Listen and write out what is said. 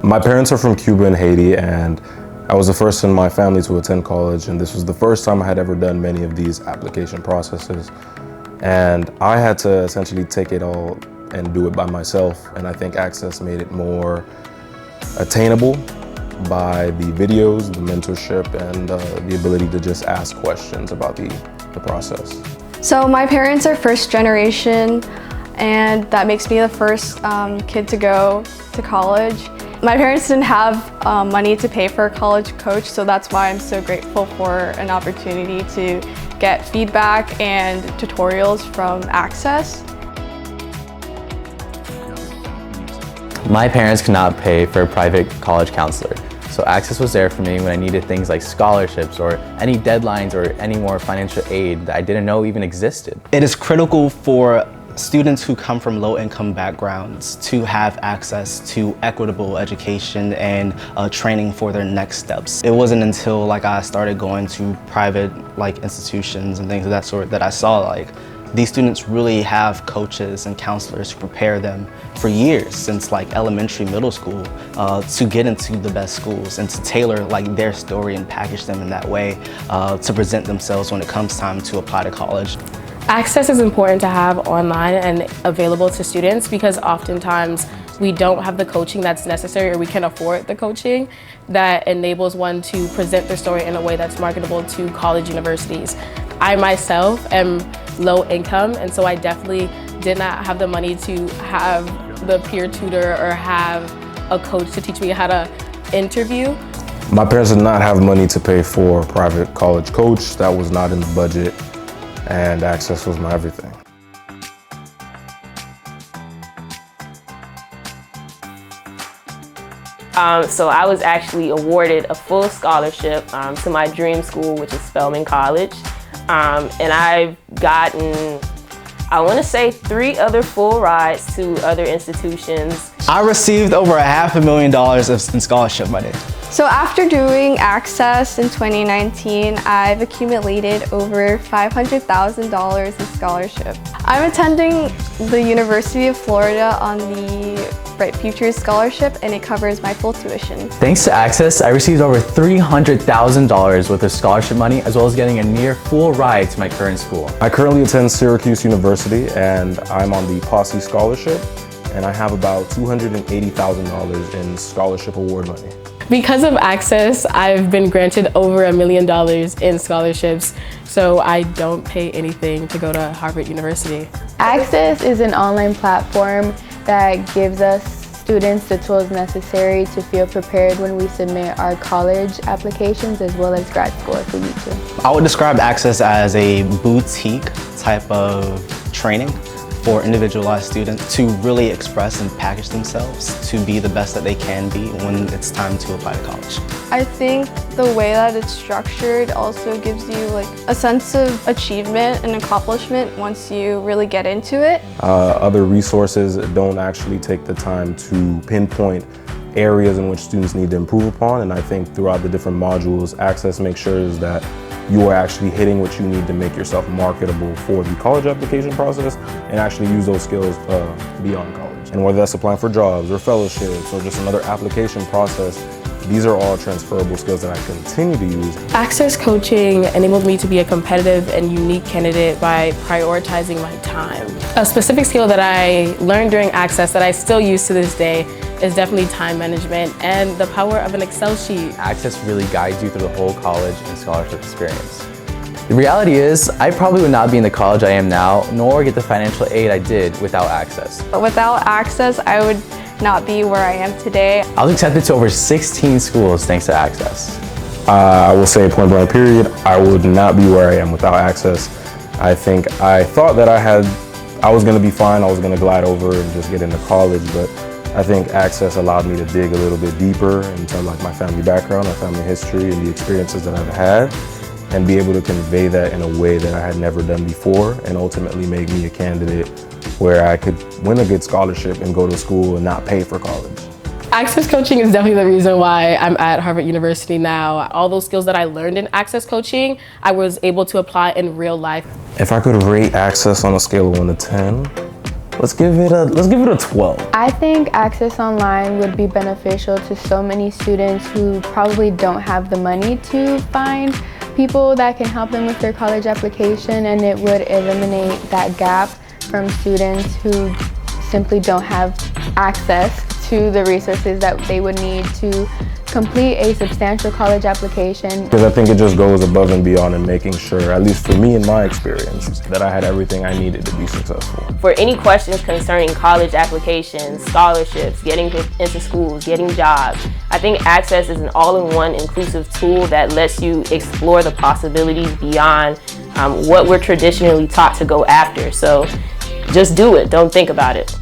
My parents are from Cuba and Haiti, and I was the first in my family to attend college, and this was the first time I had ever done many of these application processes. And I had to essentially take it all and do it by myself, and I think Access made it more attainable by the videos, the mentorship, and the ability to just ask questions about the process. So my parents are first generation, and that makes me the first kid to go to college. My parents didn't have money to pay for a college coach, so that's why I'm so grateful for an opportunity to get feedback and tutorials from Access. My parents could not pay for a private college counselor, so Access was there for me when I needed things like scholarships or any deadlines or any more financial aid that I didn't know even existed. It is critical for students who come from low-income backgrounds to have access to equitable education and training for their next steps. It wasn't until I started going to private institutions and things of that sort that I saw these students really have coaches and counselors who prepare them for years since elementary, middle school to get into the best schools and to tailor their story and package them in that way to present themselves when it comes time to apply to college. Access is important to have online and available to students because oftentimes we don't have the coaching that's necessary, or we can't afford the coaching that enables one to present their story in a way that's marketable to college universities. I myself am low income, and so I definitely did not have the money to have the peer tutor or have a coach to teach me how to interview. My parents did not have money to pay for a private college coach. That was not in the budget, and Access was my everything. So I was actually awarded a full scholarship to my dream school, which is Spelman College. And I've gotten, I want to say, 3 other full rides to other institutions. I received over $500,000 in scholarship money. So after doing Access in 2019, I've accumulated over $500,000 in scholarship. I'm attending the University of Florida on the Bright Futures Scholarship, and it covers my full tuition. Thanks to Access, I received over $300,000 worth of scholarship money, as well as getting a near full ride to my current school. I currently attend Syracuse University, and I'm on the Posse Scholarship, and I have about $280,000 in scholarship award money. Because of Access, I've been granted over $1 million in scholarships, so I don't pay anything to go to Harvard University. Access is an online platform that gives us students the tools necessary to feel prepared when we submit our college applications as well as grad school if we need to. I would describe Access as a boutique type of training for individualized students to really express and package themselves to be the best that they can be when it's time to apply to college. I think the way that it's structured also gives you a sense of achievement and accomplishment once you really get into it. Other resources don't actually take the time to pinpoint areas in which students need to improve upon, and I think throughout the different modules, Access makes sure that you are actually hitting what you need to make yourself marketable for the college application process and actually use those skills beyond college. And whether that's applying for jobs or fellowships or just another application process, these are all transferable skills that I continue to use. Access coaching enabled me to be a competitive and unique candidate by prioritizing my time. A specific skill that I learned during Access that I still use to this day is definitely time management and the power of an Excel sheet. Access really guides you through the whole college and scholarship experience. The reality is, I probably would not be in the college I am now, nor get the financial aid I did without Access. But without Access, I would not be where I am today. I was accepted to over 16 schools thanks to Access. I will say point blank period, I would not be where I am without Access. I think I thought that I was gonna be fine, I was gonna glide over and just get into college, but I think Access allowed me to dig a little bit deeper into my family background, my family history, and the experiences that I've had, and be able to convey that in a way that I had never done before, and ultimately make me a candidate where I could win a good scholarship and go to school and not pay for college. Access coaching is definitely the reason why I'm at Harvard University now. All those skills that I learned in Access coaching, I was able to apply in real life. If I could rate Access on a scale of 1 to 10, let's give it a 12. I think Access Online would be beneficial to so many students who probably don't have the money to find people that can help them with their college application, and it would eliminate that gap from students who simply don't have access to the resources that they would need to complete a substantial college application. Because I think it just goes above and beyond in making sure, at least for me in my experience, that I had everything I needed to be successful. For any questions concerning college applications, scholarships, getting into schools, getting jobs, I think Access is an all-in-one inclusive tool that lets you explore the possibilities beyond what we're traditionally taught to go after. So just do it, don't think about it.